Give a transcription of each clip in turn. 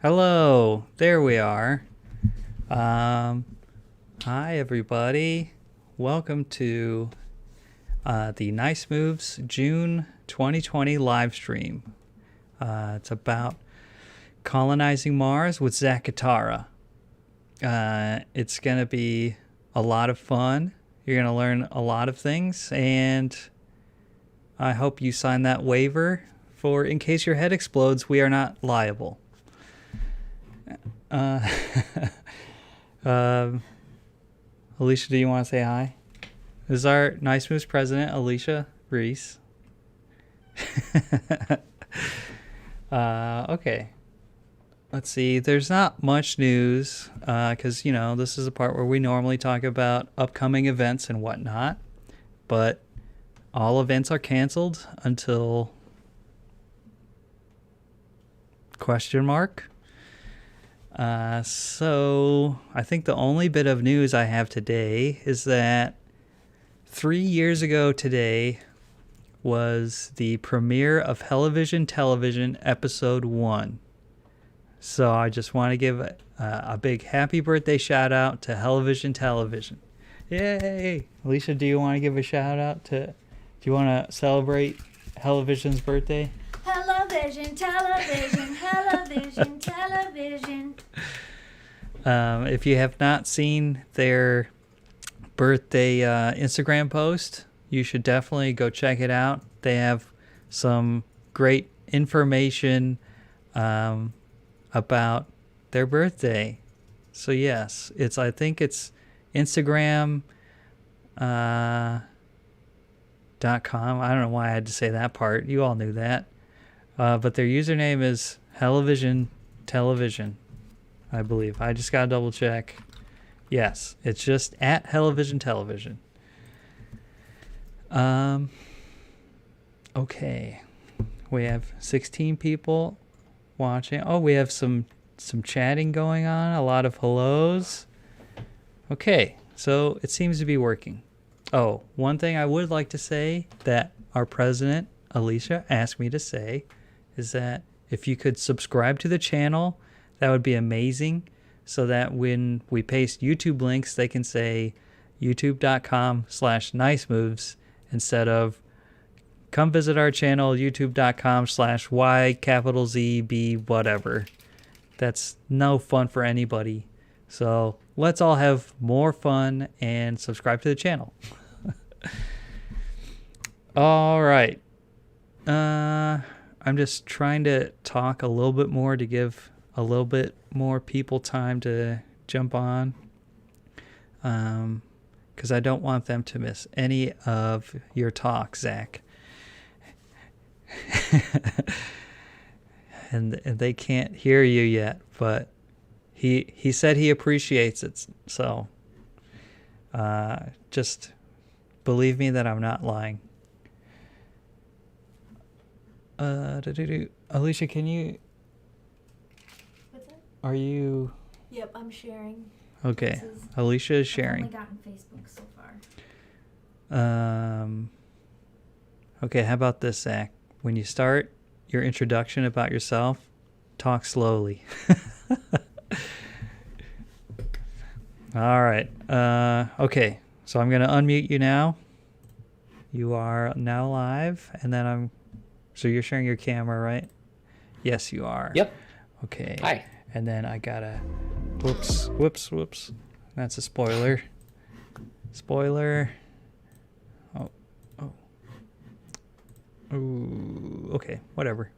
Hello, there we are. Hi, everybody. Welcome to the Nice Moves June 2020 live stream. It's about colonizing Mars with Zak Katara. It's going to be a lot of fun. You're going to learn a lot of things, and I hope you sign that waiver for in case your head explodes, we are not liable. Alicia, do you want to say hi? This is our Nice Moves president, Alicia Reese. Okay. Let's see. There's not much news because, this is a part where we normally talk about upcoming events and whatnot. But all events are canceled until question mark. So I think the only bit of news I have today is that 3 years ago today was the premiere of Hellivision Television Episode 1. So I just want to give a big happy birthday shout out to Hellivision Television. Yay! Alicia, do you want to give a shout out do you want to celebrate Hellivision's birthday? Hellivision, television, Hellivision, television. If you have not seen their birthday Instagram post, you should definitely go check it out. They have some great information about their birthday. So yes, I think it's Instagram.com. I don't know why I had to say that part. You all knew that. But their username is Hellivision Television, I believe. I just got to double check. Yes, it's just at Hellivision Television. Okay. We have 16 people watching. Oh, we have some chatting going on. A lot of hellos. Okay, so it seems to be working. Oh, one thing I would like to say that our president, Alicia, asked me to say is that if you could subscribe to the channel, that would be amazing, so that when we paste YouTube links, they can say youtube.com/nicemoves instead of come visit our channel, youtube.com/YZB whatever. That's no fun for anybody. So let's all have more fun and subscribe to the channel. All right. I'm just trying to talk a little bit more to give a little bit more people time to jump on. Because I don't want them to miss any of your talk, Zach. and they can't hear you yet, but he said he appreciates it. So just believe me that I'm not lying. Alicia, can you... What's that? Are you... Yep, I'm sharing. Okay, Alicia is sharing. I've only gotten Facebook so far. Okay, how about this, Zach? When you start your introduction about yourself, talk slowly. All right. Okay, so I'm going to unmute you now. You are now live, and then So you're sharing your camera, right? Yes, you are. Yep. Okay. Hi. And then I gotta... Whoops. That's a spoiler. Oh. Ooh, okay, whatever.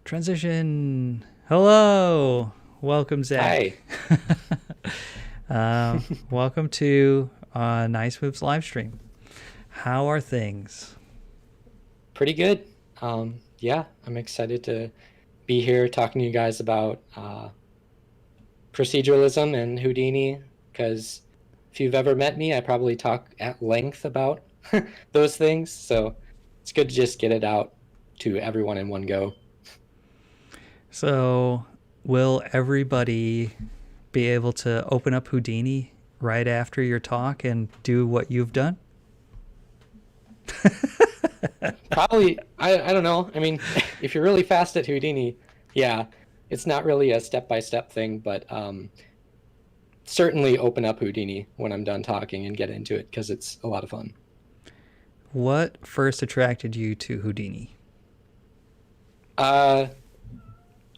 Transition. Hello. Welcome, Zach. Hi. Welcome to Nice Moves live stream. How are things? Pretty good. Yeah, I'm excited to be here talking to you guys about proceduralism and Houdini, because if you've ever met me, I probably talk at length about those things. So it's good to just get it out to everyone in one go. So will everybody be able to open up Houdini right after your talk and do what you've done? Probably, I don't know. I mean, if you're really fast at Houdini, yeah. it's not really a step-by-step thing, but certainly open up Houdini when I'm done talking and get into it because it's a lot of fun. What first attracted you to Houdini? I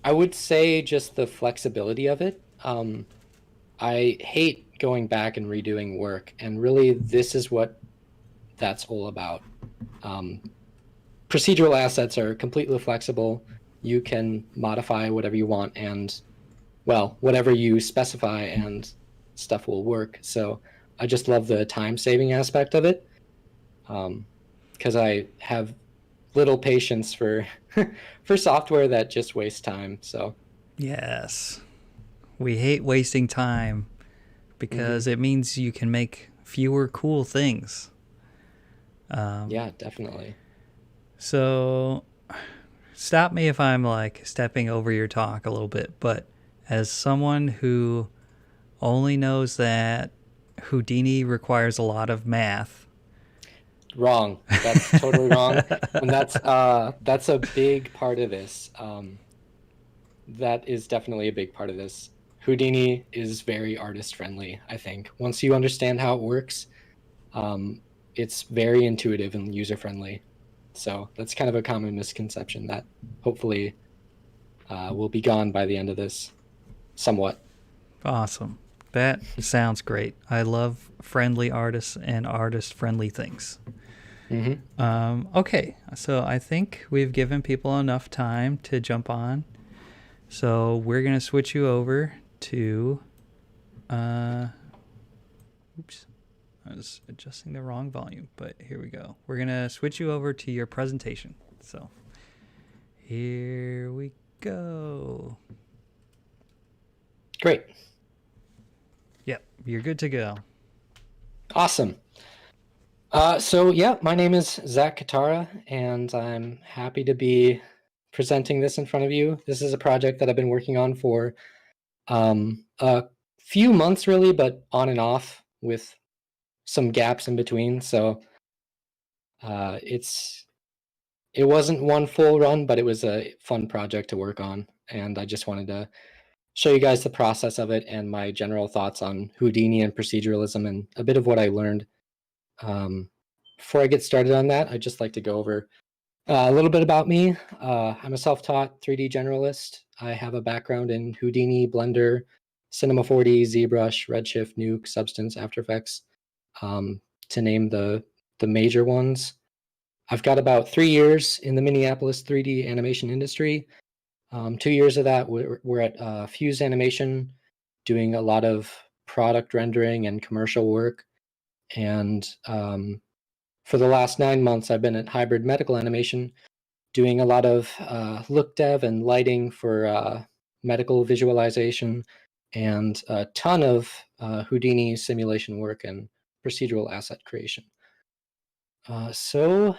would say just the flexibility of it. I hate going back and redoing work, and really this is what that's all about. Procedural assets are completely flexible. You can modify whatever you want, and well, whatever you specify, and stuff will work. So I just love the time-saving aspect of it, because I have little patience for for software that just wastes time. So Yes. We hate wasting time because it means you can make fewer cool things. yeah, definitely. So stop me if I'm like stepping over your talk a little bit, but as someone who only knows that Houdini requires a lot of math. Wrong. That's totally wrong. And that's a big part of this. That is definitely a big part of this. Houdini is very artist friendly, I think. Once you understand how it works, it's very intuitive and user friendly. So that's kind of a common misconception that hopefully will be gone by the end of this somewhat. Awesome. That sounds great. I love friendly artists and artist friendly things. Okay, so I think we've given people enough time to jump on. So we're going to switch you over to... oops. I was adjusting the wrong volume, but here we go. We're going to switch you over to your presentation. So here we go. Great. Yep, you're good to go. Awesome. So yeah, my name is Zak Katara, and I'm happy to be presenting this in front of you. This is a project that I've been working on for a few months, really, but on and off with some gaps in between. So it wasn't one full run, but it was a fun project to work on, and I just wanted to show you guys the process of it and my general thoughts on Houdini and proceduralism and a bit of what I learned. Before I get started on that, I'd just like to go over a little bit about me. I'm a self-taught 3D generalist. I have a background in Houdini, Blender, Cinema 4D, ZBrush, Redshift, Nuke, Substance, After Effects, to name the major ones. I've got about 3 years in the Minneapolis 3D animation industry. 2 years of that we're at Fuse Animation, doing a lot of product rendering and commercial work. And for the last 9 months, I've been at Hybrid Medical Animation, doing a lot of look dev and lighting for medical visualization, and a ton of Houdini simulation work and procedural asset creation. So,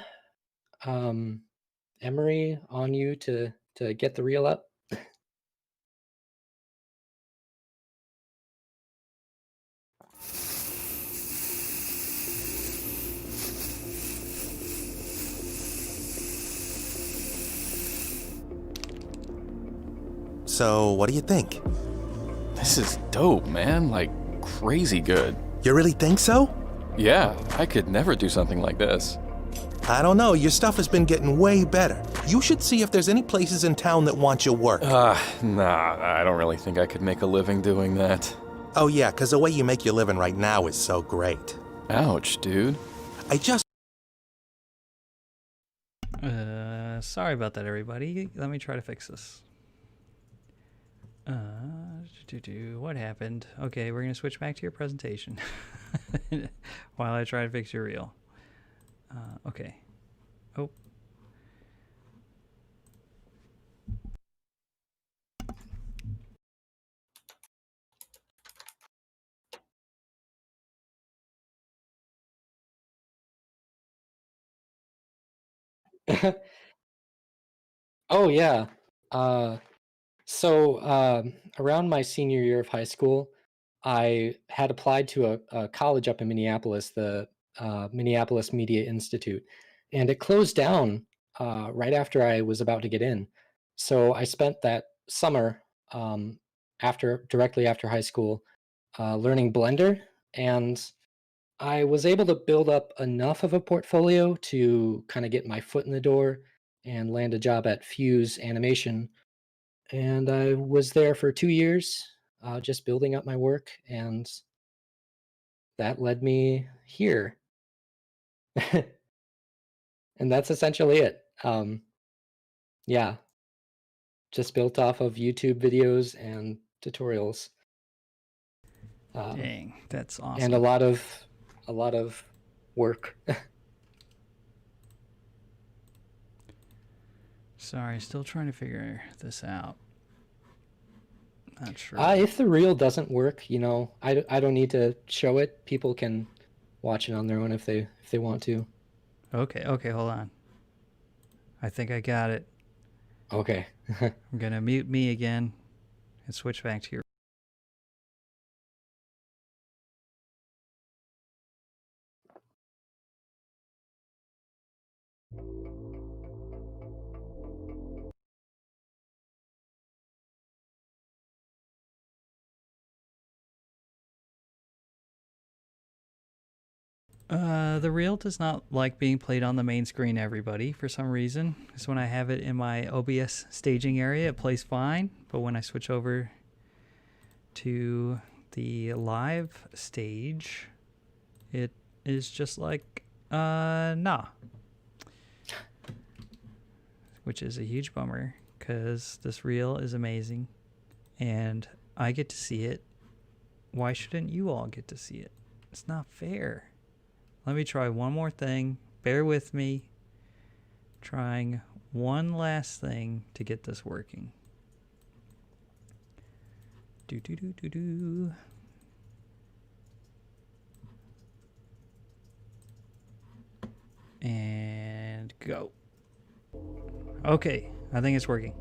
Emery, on you to get the reel up. So, what do you think? This is dope, man. Like, crazy good. You really think so? Yeah, I could never do something like this. I don't know, your stuff has been getting way better. You should see if there's any places in town that want your work. Nah, I don't really think I could make a living doing that. Oh yeah, 'cause the way you make your living right now is so great. Ouch, dude. I just... Sorry about that, everybody. Let me try to fix this. What happened? Okay, we're going to switch back to your presentation while I try to fix your reel. Okay. Oh. Oh yeah. So around my senior year of high school, I had applied to a college up in Minneapolis, the Minneapolis Media Institute, and it closed down right after I was about to get in. So I spent that summer directly after high school, learning Blender, and I was able to build up enough of a portfolio to kind of get my foot in the door and land a job at Fuse Animation. And I was there for 2 years, just building up my work, and that led me here. And that's essentially it. Yeah, just built off of YouTube videos and tutorials. Dang, that's awesome. And a lot of work. Sorry, still trying to figure this out. Not sure. If the reel doesn't work, I don't need to show it. People can watch it on their own if they want to. Okay, hold on. I think I got it. Okay. I'm gonna mute me again and switch back to your. The reel does not like being played on the main screen, everybody, for some reason. Because when I have it in my OBS staging area, it plays fine. But when I switch over to the live stage, it is just like, nah. Which is a huge bummer, because this reel is amazing. And I get to see it. Why shouldn't you all get to see it? It's not fair. Let me try one more thing. Bear with me. Trying one last thing to get this working. Do. And go. Okay, I think it's working.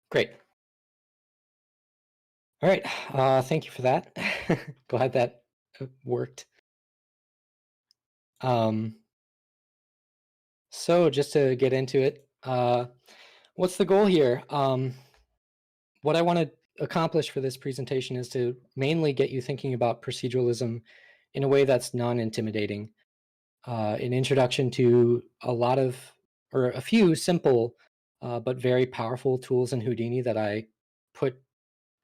Great. All right. Thank you for that. Glad that worked. So just to get into it, what's the goal here? What I want to accomplish for this presentation is to mainly get you thinking about proceduralism in a way that's non-intimidating. An introduction to a few simple but very powerful tools in Houdini that I put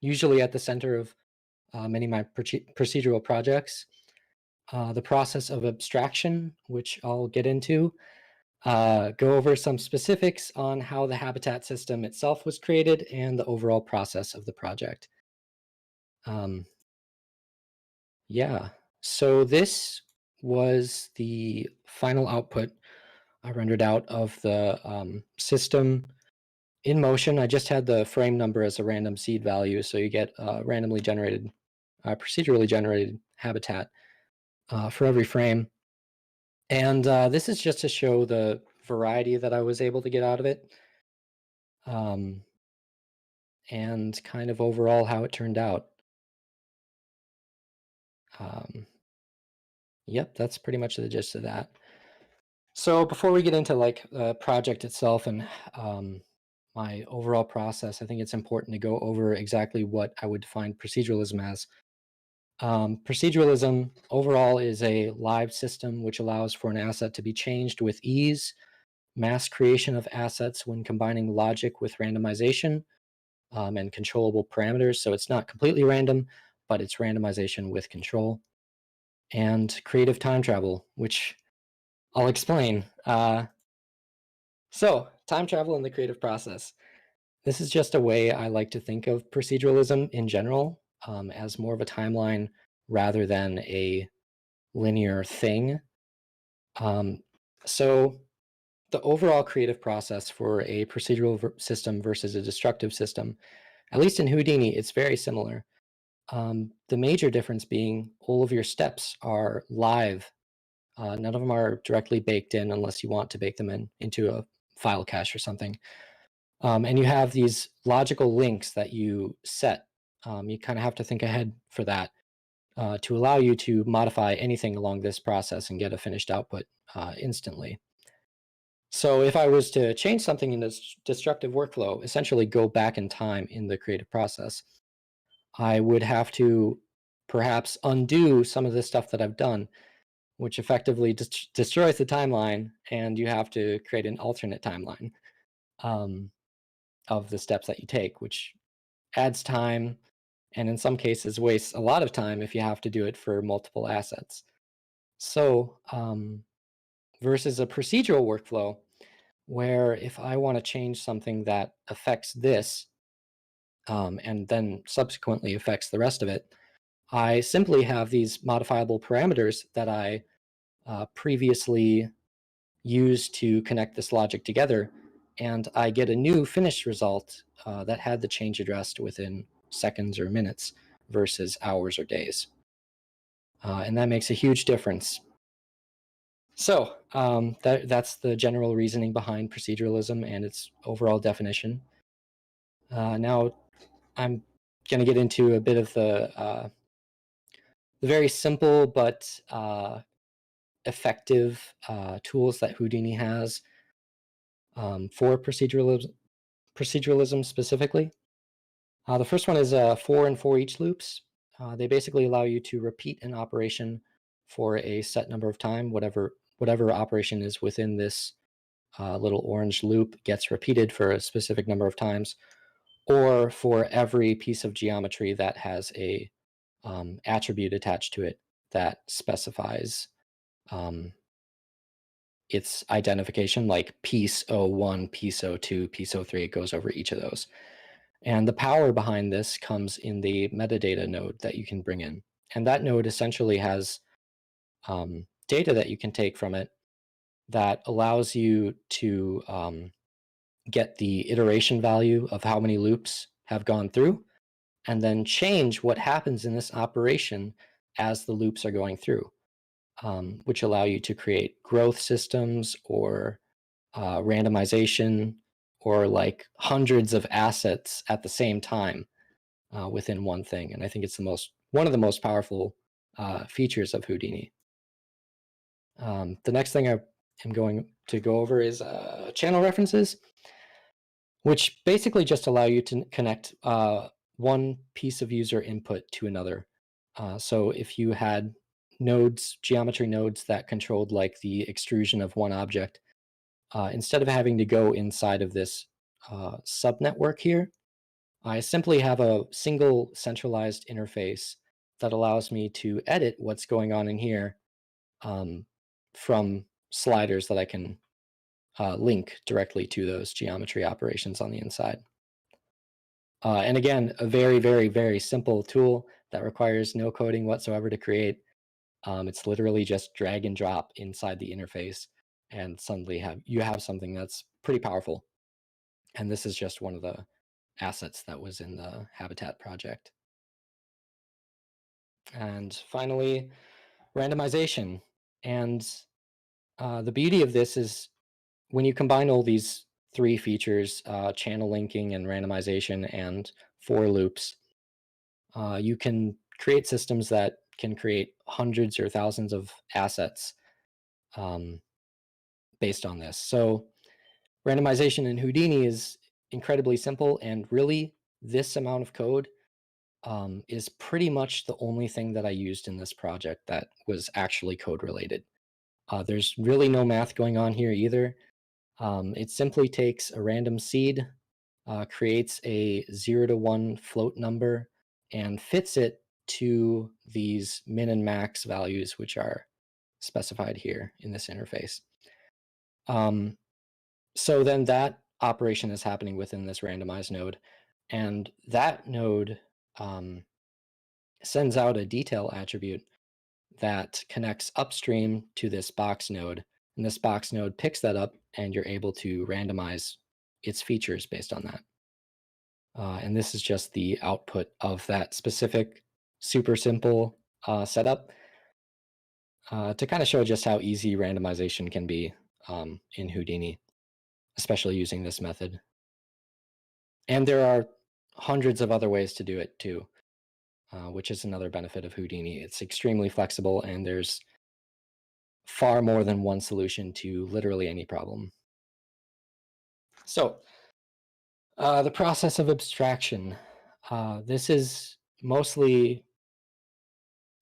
usually at the center of many of my procedural projects. the process of abstraction, which I'll get into, go over some specifics on how the habitat system itself was created and the overall process of the project. Yeah, so this was the final output I rendered out of the system in motion. I just had the frame number as a random seed value, so you get randomly generated, procedurally generated habitat for every frame. And this is just to show the variety that I was able to get out of it, and kind of overall how it turned out. Yep, that's pretty much the gist of that. So before we get into like the project itself and my overall process, I think it's important to go over exactly what I would define proceduralism as. Proceduralism overall is a live system which allows for an asset to be changed with ease, mass creation of assets when combining logic with randomization, and controllable parameters. So it's not completely random, but it's randomization with control. And creative time travel, which I'll explain. So time travel in the creative process. This is just a way I like to think of proceduralism in general, as more of a timeline rather than a linear thing. So the overall creative process for a procedural system versus a destructive system, at least in Houdini, it's very similar. The major difference being all of your steps are live. None of them are directly baked in unless you want to bake them into a file cache or something. And you have these logical links that you set. You kind of have to think ahead for that to allow you to modify anything along this process and get a finished output instantly. So if I was to change something in this destructive workflow, essentially go back in time in the creative process, I would have to perhaps undo some of the stuff that I've done, which effectively destroys the timeline, and you have to create an alternate timeline of the steps that you take, which adds time, and in some cases wastes a lot of time if you have to do it for multiple assets. So versus a procedural workflow, where if I want to change something that affects this, and then subsequently affects the rest of it, I simply have these modifiable parameters that I previously used to connect this logic together, and I get a new finished result that had the change addressed within seconds or minutes versus hours or days. And that makes a huge difference. So that's the general reasoning behind proceduralism and its overall definition. Now I'm going to get into a bit of the very simple but effective tools that Houdini has for proceduralism specifically. The first one is for and for each loops. They basically allow you to repeat an operation for a set number of time. Whatever operation is within this little orange loop gets repeated for a specific number of times, or for every piece of geometry that has a attribute attached to it that specifies its identification, like piece 01, piece 02, piece 03. It goes over each of those. And the power behind this comes in the metadata node that you can bring in. And that node essentially has data that you can take from it that allows you to get the iteration value of how many loops have gone through, and then change what happens in this operation as the loops are going through, which allow you to create growth systems or randomization, or like hundreds of assets at the same time within one thing. And I think it's one of the most powerful features of Houdini. The next thing I am going to go over is channel references, which basically just allow you to connect one piece of user input to another. So if you had nodes, geometry nodes that controlled like the extrusion of one object, instead of having to go inside of this subnetwork here, I simply have a single centralized interface that allows me to edit what's going on in here from sliders that I can link directly to those geometry operations on the inside. And again, a very, very, very simple tool that requires no coding whatsoever to create. It's literally just drag and drop inside the interface, and suddenly you have something that's pretty powerful. And this is just one of the assets that was in the Habitat project. And finally, randomization. And the beauty of this is when you combine all these three features, channel linking and randomization and for loops, you can create systems that can create hundreds or thousands of assets based on this. So randomization in Houdini is incredibly simple, and really this amount of code is pretty much the only thing that I used in this project that was actually code related. There's really no math going on here either. It simply takes a random seed, creates a 0 to 1 float number, and fits it to these min and max values, which are specified here in this interface. So then that operation is happening within this randomized node, and that node sends out a detail attribute that connects upstream to this box node, and this box node picks that up, and you're able to randomize its features based on that. And this is just the output of that specific super simple setup to kind of show just how easy randomization can be in Houdini, especially using this method. And there are hundreds of other ways to do it too, which is another benefit of Houdini. It's extremely flexible, and there's far more than one solution to literally any problem. So the process of abstraction. This is mostly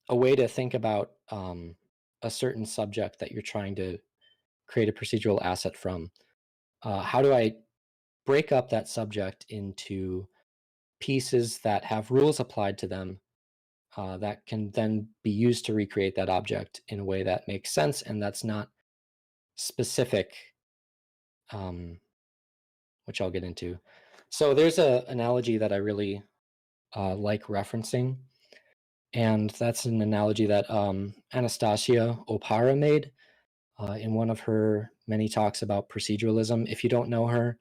a way to think about a certain subject that you're trying to create a procedural asset from. How do I break up that subject into pieces that have rules applied to them that can then be used to recreate that object in a way that makes sense and that's not specific, which I'll get into. So there's an analogy that I really like referencing, and that's an analogy that Anastasia Opara made in one of her many talks about proceduralism. If you don't know her,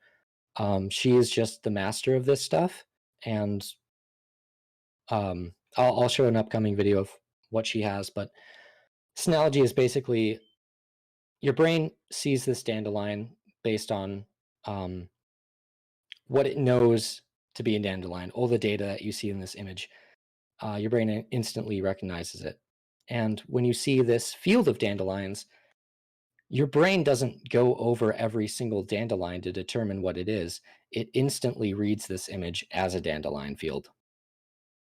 she is just the master of this stuff, and I'll show an upcoming video of what she has, but this analogy is basically your brain sees this dandelion based on what it knows to be a dandelion, all the data that you see in this image. Your brain instantly recognizes it. And when you see this field of dandelions, your brain doesn't go over every single dandelion to determine what it is. It instantly reads this image as a dandelion field.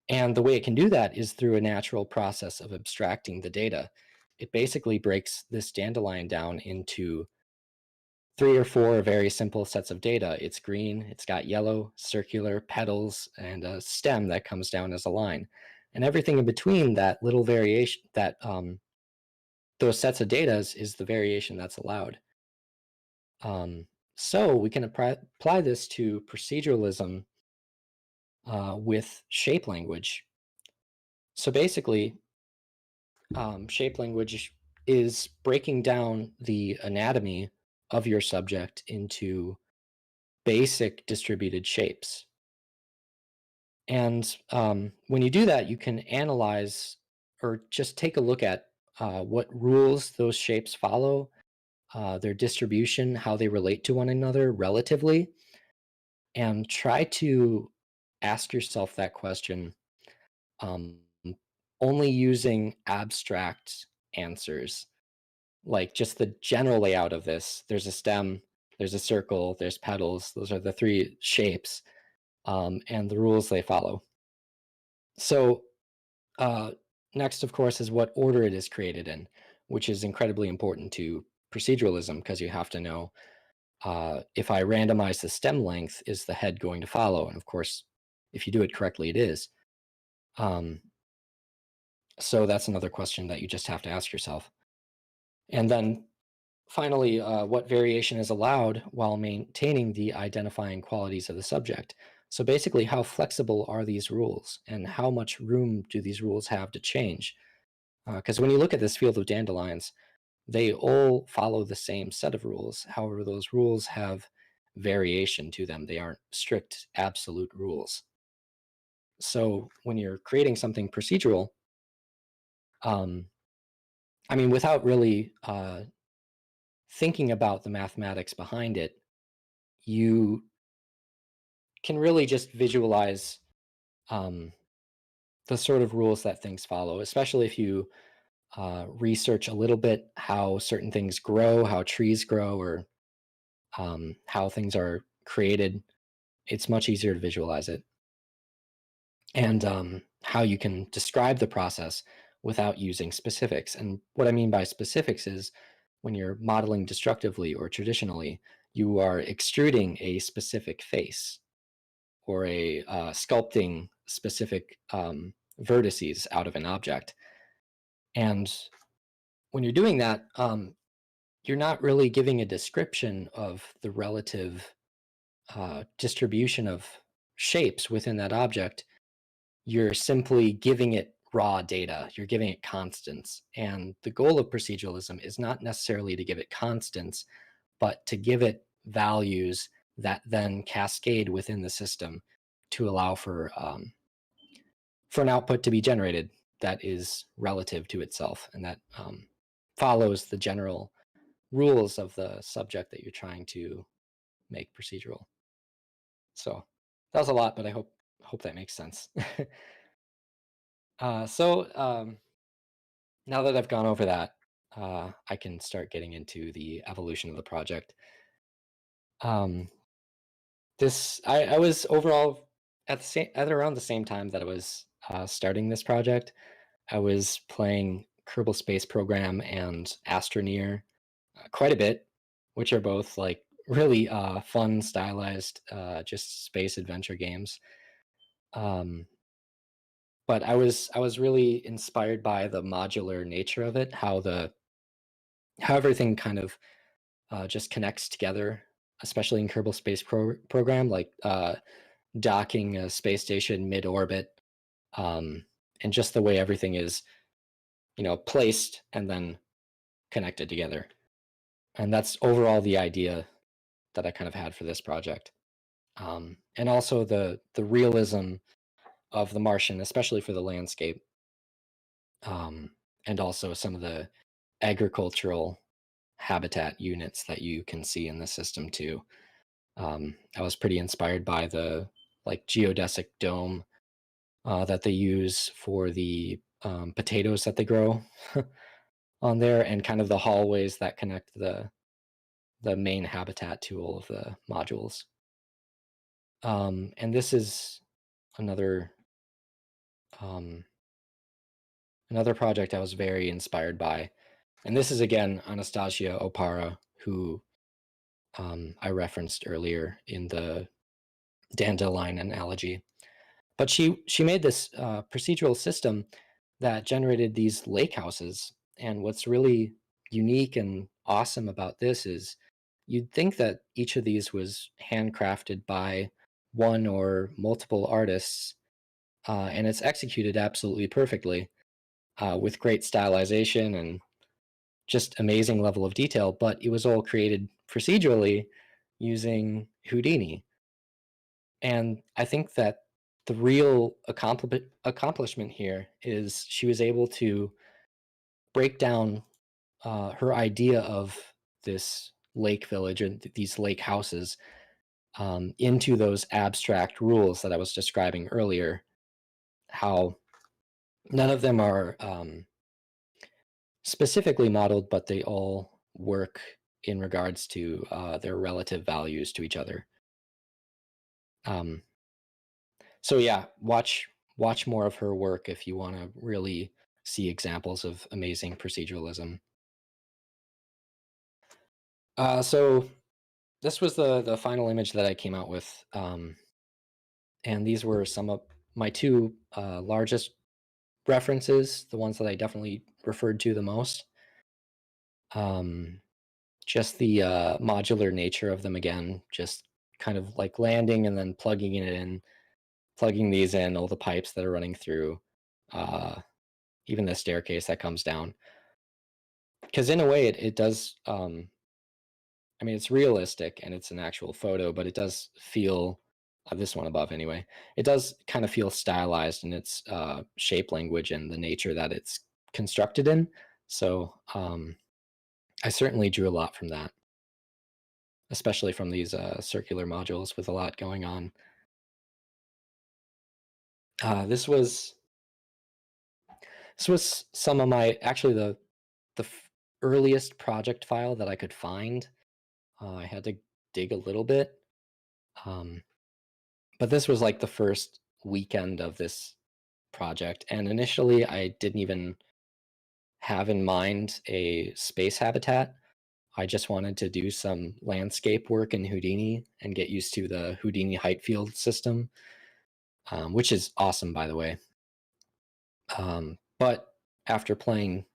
And the way it can do that is through a natural process of abstracting the data. It basically breaks this dandelion down into 3 or 4 very simple sets of data. It's green, it's got yellow, circular, petals, and a stem that comes down as a line. And everything in between that little variation, that those sets of data is the variation that's allowed. So we can apply this to proceduralism with shape language. So basically, shape language is breaking down the anatomy of your subject into basic distributed shapes. And when you do that, you can analyze or just take a look at what rules those shapes follow, their distribution, how they relate to one another relatively, and try to ask yourself that question only using abstract answers, like just the general layout of this. There's a stem, there's a circle, there's petals. Those are the 3 shapes and the rules they follow. So next, of course, is what order it is created in, which is incredibly important to proceduralism because you have to know if I randomize the stem length, is the head going to follow? And of course, if you do it correctly, it is. So that's another question that you just have to ask yourself. And then finally, what variation is allowed while maintaining the identifying qualities of the subject. So basically, how flexible are these rules, and how much room do these rules have to change? Because when you look at this field of dandelions, they all follow the same set of rules. However, those rules have variation to them. They aren't strict, absolute rules. So when you're creating something procedural, I mean, without really thinking about the mathematics behind it, you can really just visualize the sort of rules that things follow, especially if you research a little bit how certain things grow, how trees grow, or how things are created. It's much easier to visualize it. And how you can describe the process without using specifics. And what I mean by specifics is when you're modeling destructively or traditionally, you are extruding a specific face or sculpting specific vertices out of an object. And when you're doing that, you're not really giving a description of the relative distribution of shapes within that object. You're simply giving it raw data. You're giving it constants. And the goal of proceduralism is not necessarily to give it constants, but to give it values that then cascade within the system to allow for an output to be generated that is relative to itself and that follows the general rules of the subject that you're trying to make procedural. So that was a lot, but I hope that makes sense. So now that I've gone over that, I can start getting into the evolution of the project. I was overall at around the same time that I was starting this project. I was playing Kerbal Space Program and Astroneer quite a bit, which are both like really fun, stylized, just space adventure games. But I was really inspired by the modular nature of it, how everything kind of just connects together, especially in Kerbal Space Program, like docking a space station mid-orbit, and just the way everything is, placed and then connected together. And that's overall the idea that I kind of had for this project. And also the realism of the Martian, especially for the landscape, and also some of the agricultural habitat units that you can see in the system too. I was pretty inspired by the geodesic dome that they use for the potatoes that they grow on there, and kind of the hallways that connect the main habitat to all of the modules. And this is another project I was very inspired by. And this is, again, Anastasia Opara, who I referenced earlier in the dandelion analogy. But she made this procedural system that generated these lake houses. And what's really unique and awesome about this is you'd think that each of these was handcrafted by one or multiple artists, and it's executed absolutely perfectly with great stylization and just amazing level of detail, but it was all created procedurally using Houdini. And I think that the real accomplishment here is she was able to break down her idea of this lake village and these lake houses into those abstract rules that I was describing earlier, how none of them are specifically modeled, but they all work in regards to their relative values to each other. So yeah, watch more of her work if you want to really see examples of amazing proceduralism. So this was the final image that I came out with, and these were some of my two largest references, the ones that I definitely referred to the most. Just the modular nature of them again, just kind of like landing and then plugging it in, plugging these in, all the pipes that are running through, even the staircase that comes down. Because in a way, it does, I mean, it's realistic and it's an actual photo, but it does feel, this one above anyway, it does kind of feel stylized in its shape language and the nature that it's constructed in. So I certainly drew a lot from that, especially from these circular modules with a lot going on. This was some of my, actually the earliest project file that I could find. I had to dig a little bit, but this was like the first weekend of this project, and initially I didn't even have in mind a space habitat. I just wanted to do some landscape work in Houdini and get used to the Houdini height field system, which is awesome, by the way. But after playing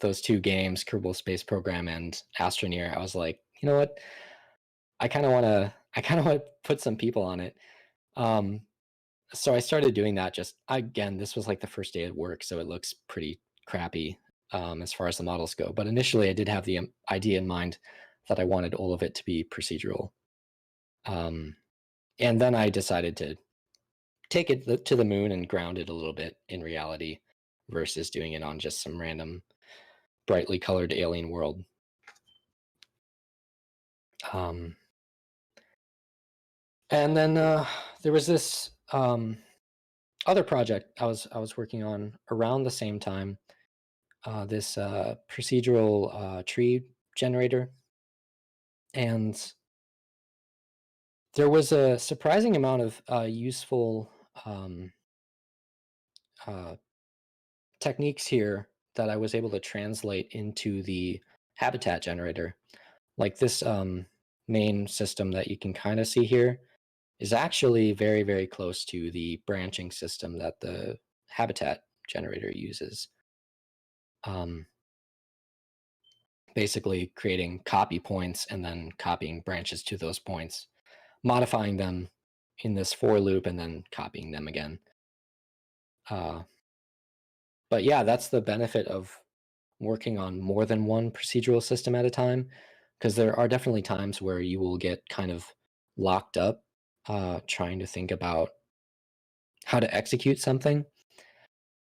those two games, Kerbal Space Program and Astroneer, I was like, you know what? I kind of want to put some people on it. So I started doing that. Just again, this was like the first day at work, so it looks pretty crappy as far as the models go. But initially, I did have the idea in mind that I wanted all of it to be procedural. And then I decided to take it to the moon and ground it a little bit in reality versus doing it on just some random brightly colored alien world. And then there was this other project I was working on around the same time, this procedural tree generator. And there was a surprising amount of useful techniques here that I was able to translate into the habitat generator. Like this main system that you can kind of see here is actually very, very close to the branching system that the habitat generator uses. Basically creating copy points and then copying branches to those points, modifying them in this for loop and then copying them again. But yeah, that's the benefit of working on more than one procedural system at a time, because there are definitely times where you will get kind of locked up trying to think about how to execute something.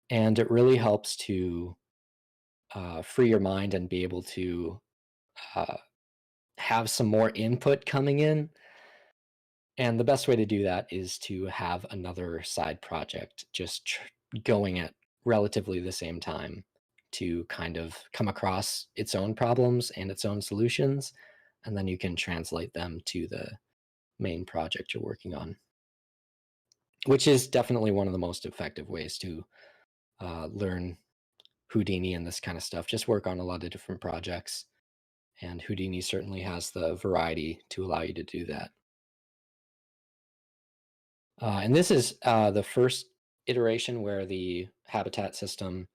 And it really helps to free your mind and be able to have some more input coming in. And the best way to do that is to have another side project just going at relatively the same time to kind of come across its own problems and its own solutions, and then you can translate them to the main project you're working on, which is definitely one of the most effective ways to learn Houdini and this kind of stuff. Just work on a lot of different projects, and Houdini certainly has the variety to allow you to do that. And this is the first iteration where the habitat system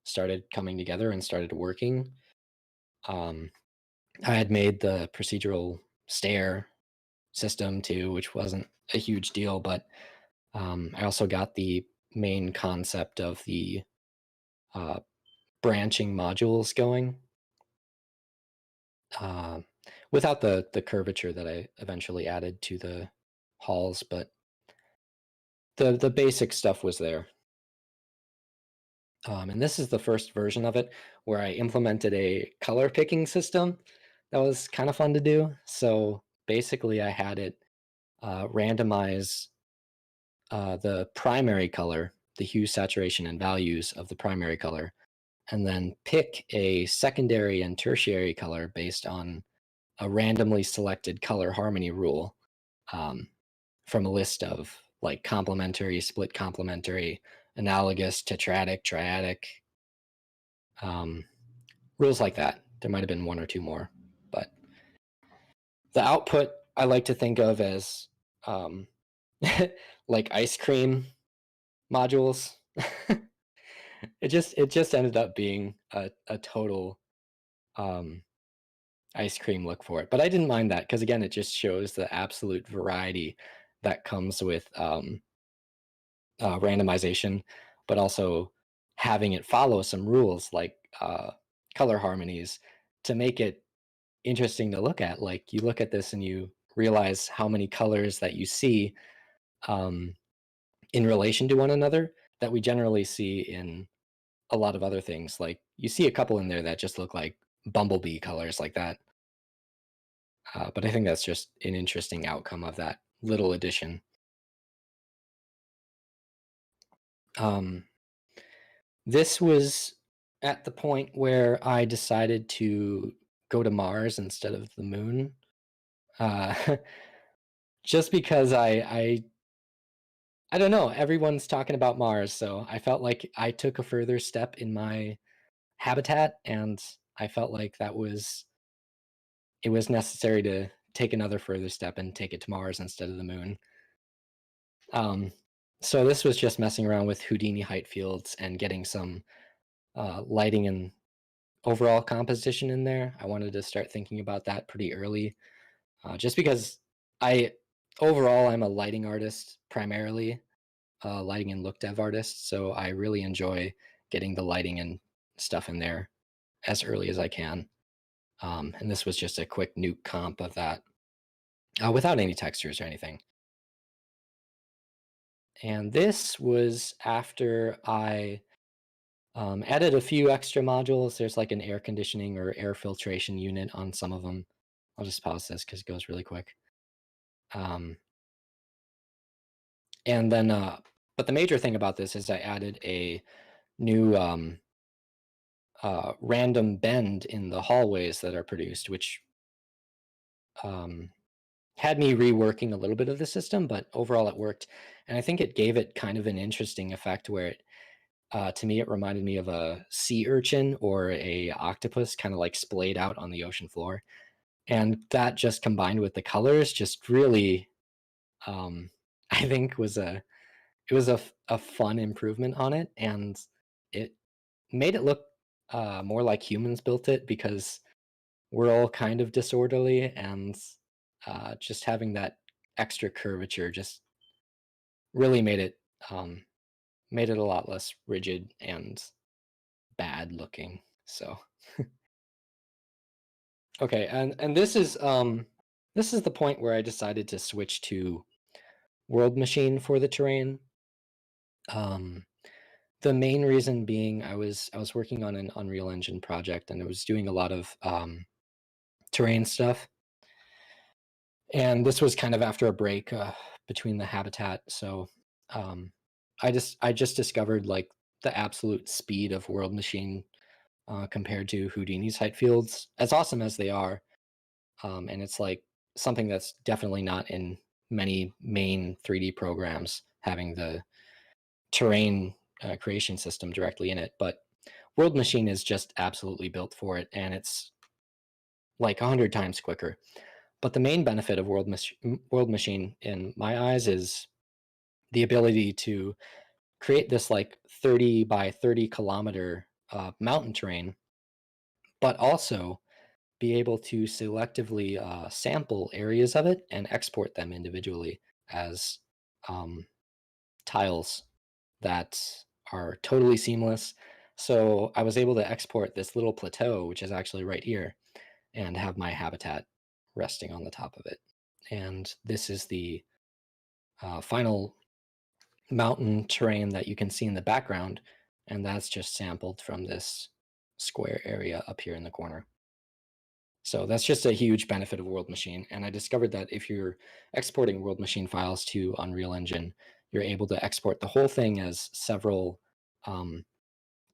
started coming together and started working. I had made the procedural stair system too, which wasn't a huge deal, but I also got the main concept of the branching modules going without the curvature that I eventually added to the halls, but the basic stuff was there. And this is the first version of it where I implemented a color picking system that was kind of fun to do. So basically I had it randomize the primary color, the hue, saturation, and values of the primary color, and then pick a secondary and tertiary color based on a randomly selected color harmony rule from a list of like complementary, split complementary, analogous, tetradic, triadic, rules like that. There might have been one or two more, but the output I like to think of as like ice cream modules. It just ended up being a total ice cream look for it. But I didn't mind that because, again, it just shows the absolute variety that comes with randomization, but also having it follow some rules like color harmonies to make it interesting to look at. Like you look at this and you realize how many colors that you see in relation to one another that we generally see in a lot of other things. Like you see a couple in there that just look like bumblebee colors like that. But I think that's just an interesting outcome of that little addition. This was at the point where I decided to go to Mars instead of the moon. Just because I don't know, everyone's talking about Mars, so I felt like I took a further step in my habitat, and I felt like it was necessary to take another further step and take it to Mars instead of the moon. So this was just messing around with Houdini height fields and getting some lighting and overall composition in there. I wanted to start thinking about that pretty early, just because I'm a lighting artist primarily, lighting and look dev artist, so I really enjoy getting the lighting and stuff in there as early as I can. And this was just a quick nuke comp of that without any textures or anything. And this was after I added a few extra modules. There's like an air conditioning or air filtration unit on some of them. I'll just pause this because it goes really quick. And then, but the major thing about this is I added a new random bend in the hallways that are produced, which had me reworking a little bit of the system, but overall it worked. And I think it gave it kind of an interesting effect where it, to me, it reminded me of a sea urchin or a octopus kind of like splayed out on the ocean floor. And that just combined with the colors just really, I think was a fun improvement on it. And it made it look more like humans built it, because we're all kind of disorderly, and just having that extra curvature just really made it a lot less rigid and bad looking. So okay, and this is the point where I decided to switch to World Machine for the terrain. The main reason being I was working on an Unreal Engine project, and I was doing a lot of terrain stuff. And this was kind of after a break between the habitat. So I just discovered like the absolute speed of World Machine compared to Houdini's height fields, as awesome as they are. And it's like something that's definitely not in many main 3D programs, having the terrain creation system directly in it. But World Machine is just absolutely built for it, and it's like 100 times quicker. But the main benefit of World Machine in my eyes is the ability to create this like 30 by 30 kilometer mountain terrain, but also be able to selectively sample areas of it and export them individually as tiles that are totally seamless. So I was able to export this little plateau, which is actually right here, and have my habitat resting on the top of it. And this is the final mountain terrain that you can see in the background, and that's just sampled from this square area up here in the corner. So that's just a huge benefit of World Machine. And I discovered that if you're exporting World Machine files to Unreal Engine, you're able to export the whole thing as several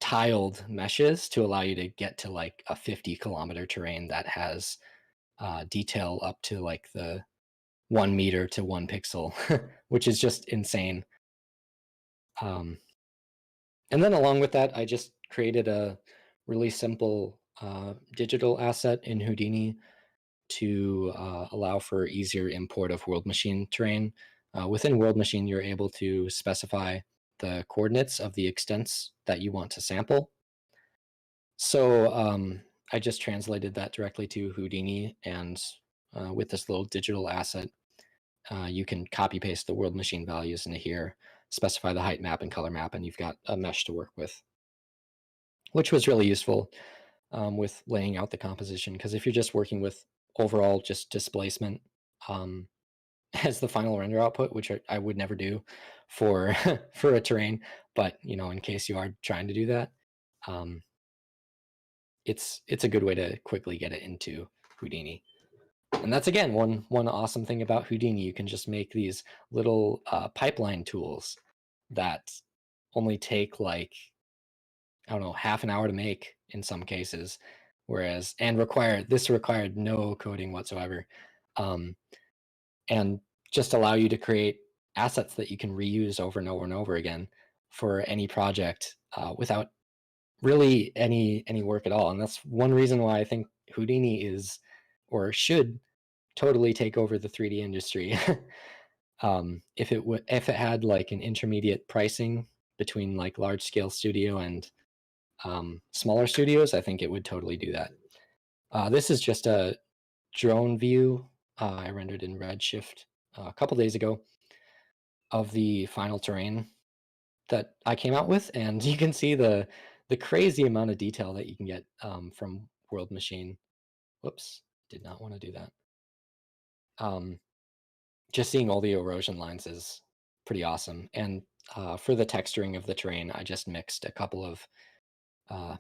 tiled meshes to allow you to get to like a 50-kilometer terrain that has detail up to like the 1 meter to 1 pixel, which is just insane. And then along with that, I just created a really simple digital asset in Houdini to allow for easier import of World Machine terrain. Within World Machine, you're able to specify the coordinates of the extents that you want to sample. So I just translated that directly to Houdini, and with this little digital asset, you can copy paste the world machine values into here, specify the height map and color map, and you've got a mesh to work with, which was really useful with laying out the composition. Because if you're just working with overall just displacement as the final render output, which I would never do for for a terrain, but in case you are trying to do that, it's a good way to quickly get it into Houdini. And that's, again, one awesome thing about Houdini. You can just make these little pipeline tools that only take like, I don't know, half an hour to make in some cases, and required no coding whatsoever, and just allow you to create assets that you can reuse over and over and over again for any project without really any work at all. And that's one reason why I think Houdini is, or should, totally take over the 3D industry. If it had like an intermediate pricing between like large scale studio and smaller studios, I think it would totally do that. This is just a drone view I rendered in Redshift a couple days ago of the final terrain that I came out with, and you can see the crazy amount of detail that you can get from World Machine. Whoops, did not want to do that. Just seeing all the erosion lines is pretty awesome. And for the texturing of the terrain, I just mixed a couple of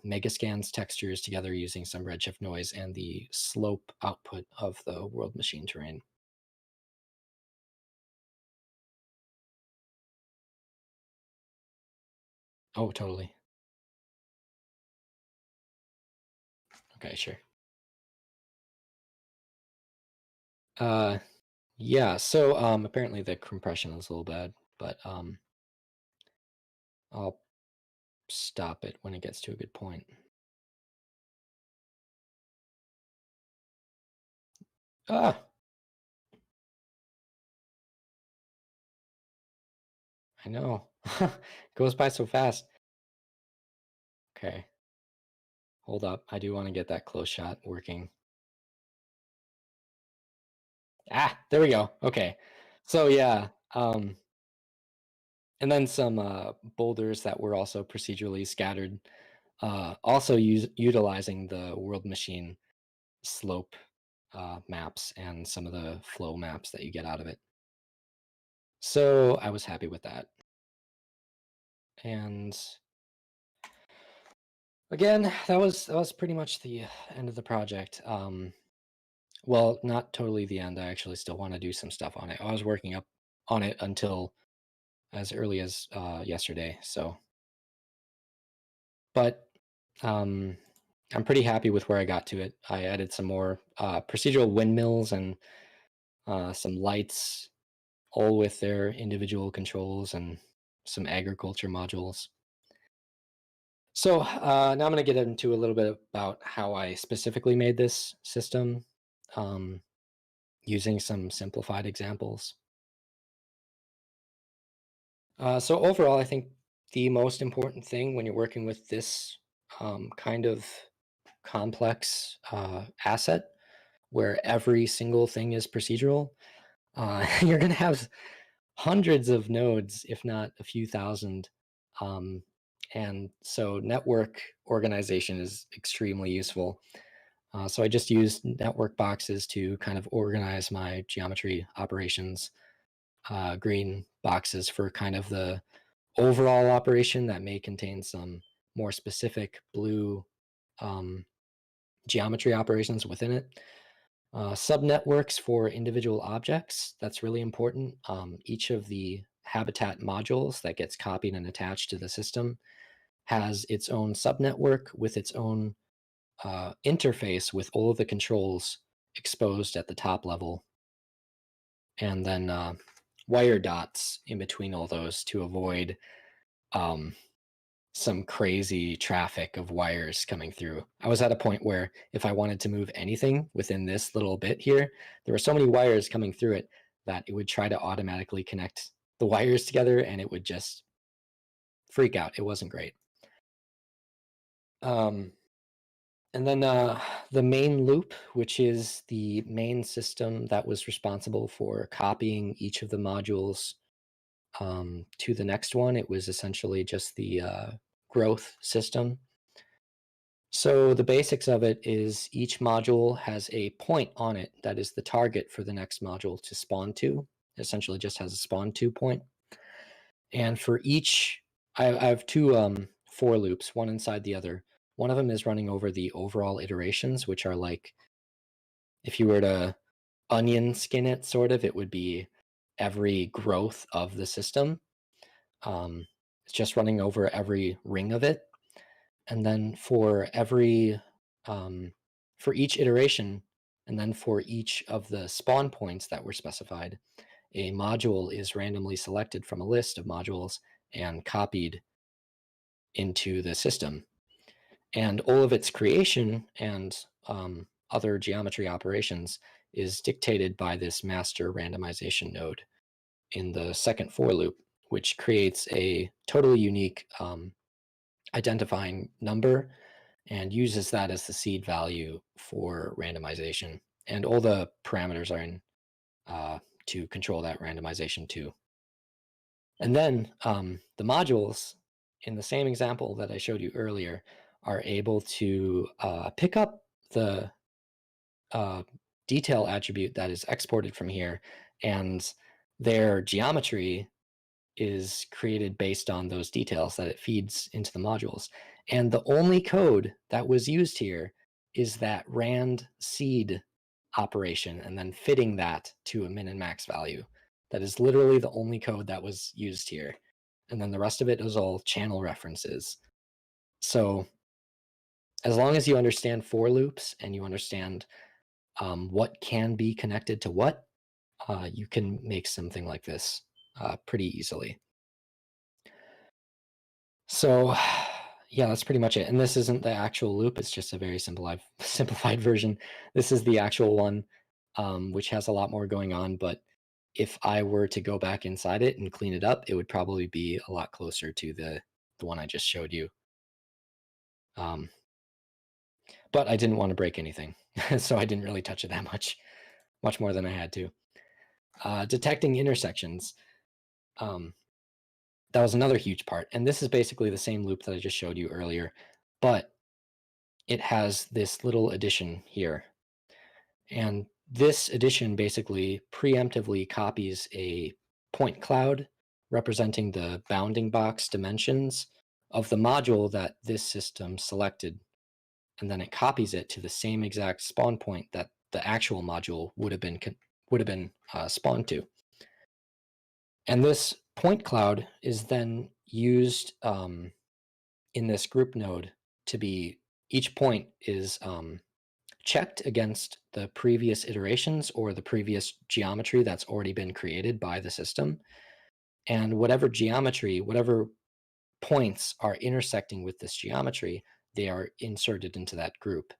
Megascans textures together using some Redshift noise and the slope output of the World Machine terrain. Oh, totally. Okay, sure. Yeah, so apparently the compression is a little bad, but I'll stop it when it gets to a good point. Ah! I know. It goes by so fast. Okay. Hold up. I do want to get that close shot working. Ah, there we go. Okay. So yeah, and then some boulders that were also procedurally scattered, also utilizing the World Machine slope maps and some of the flow maps that you get out of it. So I was happy with that. And again, that was pretty much the end of the project. Well, not totally the end. I actually still want to do some stuff on it. I was working up on it until as early as yesterday. So, but I'm pretty happy with where I got to it. I added some more procedural windmills and some lights, all with their individual controls, and some agriculture modules. So now I'm going to get into a little bit about how I specifically made this system, using some simplified examples. So overall, I think the most important thing when you're working with this kind of complex asset, where every single thing is procedural, you're going to have hundreds of nodes, if not a few thousand. And so network organization is extremely useful. So I just used network boxes to kind of organize my geometry operations, green boxes for kind of the overall operation that may contain some more specific blue geometry operations within it. Subnetworks for individual objects, that's really important. Each of the habitat modules that gets copied and attached to the system has its own subnetwork with its own interface with all of the controls exposed at the top level. And then wire dots in between all those to avoid some crazy traffic of wires coming through. I was at a point where if I wanted to move anything within this little bit here, there were so many wires coming through it that it would try to automatically connect the wires together, and it would just freak out. It wasn't great. And then the main loop, which is the main system that was responsible for copying each of the modules to the next one. It was essentially just the growth system. So the basics of it is each module has a point on it that is the target for the next module to spawn to. It essentially just has a spawn to point. And for each, I have two for loops, one inside the other. One of them is running over the overall iterations, which are like, if you were to onion skin it, sort of, it would be every growth of the system. It's just running over every ring of it. And then for every, for each iteration, and then for each of the spawn points that were specified, a module is randomly selected from a list of modules and copied into the system. And all of its creation and other geometry operations is dictated by this master randomization node in the second for loop, which creates a totally unique identifying number and uses that as the seed value for randomization. And all the parameters are in to control that randomization too. And then the modules, in the same example that I showed you earlier, are able to pick up the detail attribute that is exported from here, and their geometry is created based on those details that it feeds into the modules. And the only code that was used here is that rand seed operation and then fitting that to a min and max value. That is literally the only code that was used here. And then the rest of it is all channel references. So as long as you understand for loops and you understand what can be connected to what, you can make something like this pretty easily. So yeah, that's pretty much it. And this isn't the actual loop. It's just a very simplified version. This is the actual one, which has a lot more going on. But if I were to go back inside it and clean it up, it would probably be a lot closer to the one I just showed you. But I didn't want to break anything, so I didn't really touch it that much more than I had to. Detecting intersections. That was another huge part. And this is basically the same loop that I just showed you earlier, but it has this little addition here. And this addition basically preemptively copies a point cloud representing the bounding box dimensions of the module that this system selected. And then it copies it to the same exact spawn point that the actual module would have been spawned to. And this point cloud is then used in this group node to be, each point is checked against the previous iterations or the previous geometry that's already been created by the system. And whatever geometry, whatever points are intersecting with this geometry, they are inserted into that group.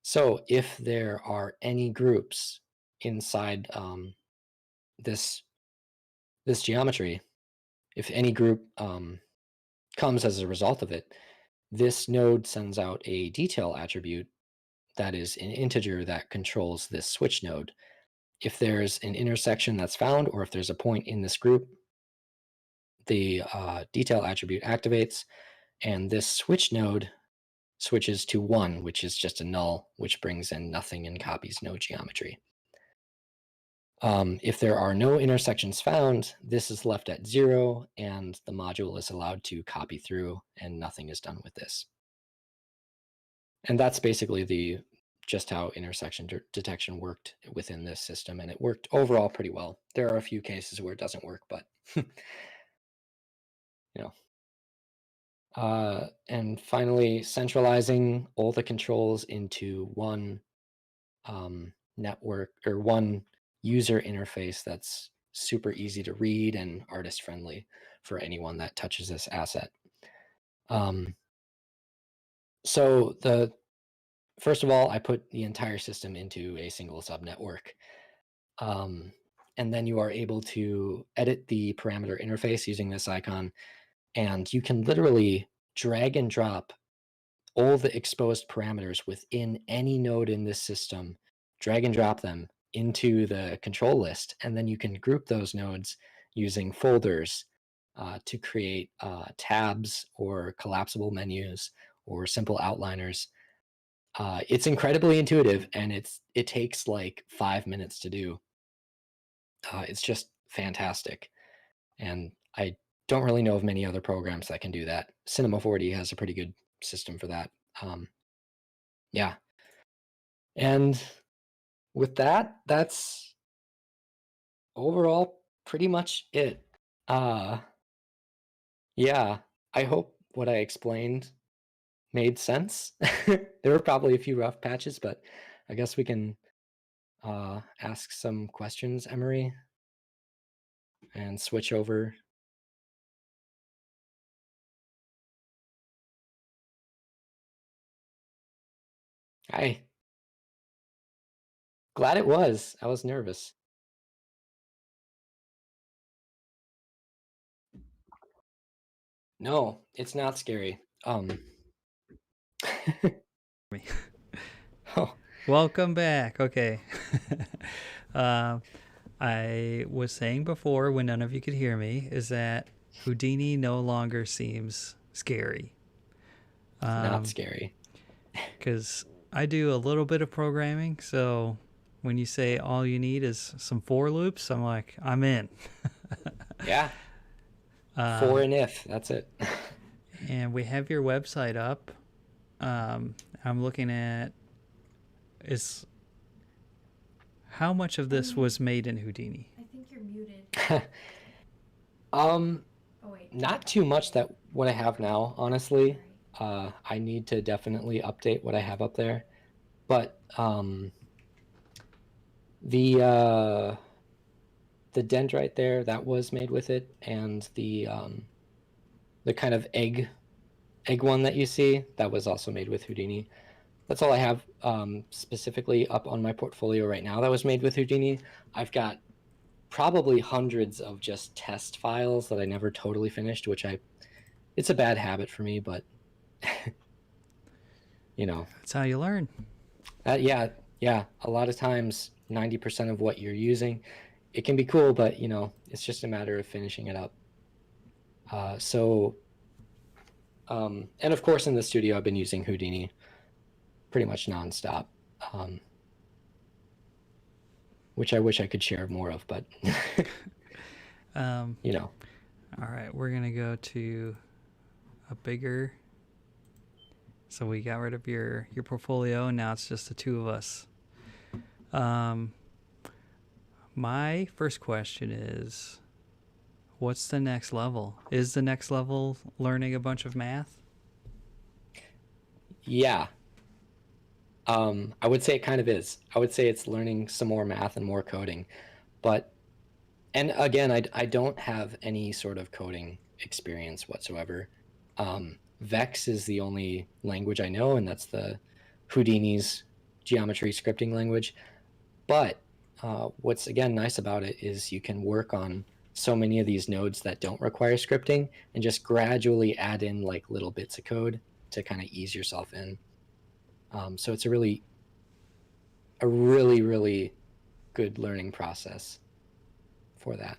So if there are any groups inside this geometry, if any group comes as a result of it, this node sends out a detail attribute that is an integer that controls this switch node. If there's an intersection that's found, or if there's a point in this group, the detail attribute activates, and this switch node switches to 1, which is just a null, which brings in nothing and copies no geometry. If there are no intersections found, this is left at 0, and the module is allowed to copy through, and nothing is done with this. And that's basically just how intersection detection worked within this system, and it worked overall pretty well. There are a few cases where it doesn't work, but you know. And finally, centralizing all the controls into one network or one user interface that's super easy to read and artist friendly for anyone that touches this asset. So first of all, I put the entire system into a single subnetwork. And then you are able to edit the parameter interface using this icon. And you can literally drag and drop all the exposed parameters within any node in this system, drag and drop them into the control list, and then you can group those nodes using folders to create tabs or collapsible menus or simple outliners. It's incredibly intuitive, and it takes like 5 minutes to do. It's just fantastic, and I don't really know of many other programs that can do that. Cinema 4D has a pretty good system for that. Yeah, and with that, that's overall pretty much it. Yeah, I hope what I explained made sense. There were probably a few rough patches, but I guess we can ask some questions, Emery, and switch over. Hi. Glad it was. I was nervous. No, it's not scary. Oh, Welcome back. Okay. I was saying before, when none of you could hear me, is that Houdini no longer seems scary. not scary. Because I do a little bit of programming, so when you say all you need is some for loops, I'm like, I'm in. Yeah. For and if, that's it. And we have your website up. I'm looking at how much of this was made in Houdini? I think you're muted. Um, Oh wait. not too much that what I have now, honestly. I need to definitely update what I have up there. But the dendrite there, that was made with it, and the kind of egg one that you see, that was also made with Houdini. That's all I have specifically up on my portfolio right now that was made with Houdini. I've got probably hundreds of just test files that I never totally finished, which it's a bad habit for me, but you know. That's how you learn. Yeah. A lot of times, 90% of what you're using, it can be cool, but you know, it's just a matter of finishing it up. And of course, in the studio, I've been using Houdini pretty much nonstop, which I wish I could share more of, but you know. All right, we're gonna go to a bigger. So we got rid of your portfolio, and now it's just the two of us. My first question is, what's the next level? Is the next level learning a bunch of math? Yeah. I would say it kind of is. I would say it's learning some more math and more coding. And again, I don't have any sort of coding experience whatsoever. Vex is the only language I know, and that's the Houdini's geometry scripting language. But what's, again, nice about it is you can work on so many of these nodes that don't require scripting and just gradually add in like little bits of code to kind of ease yourself in. So it's a really good learning process for that.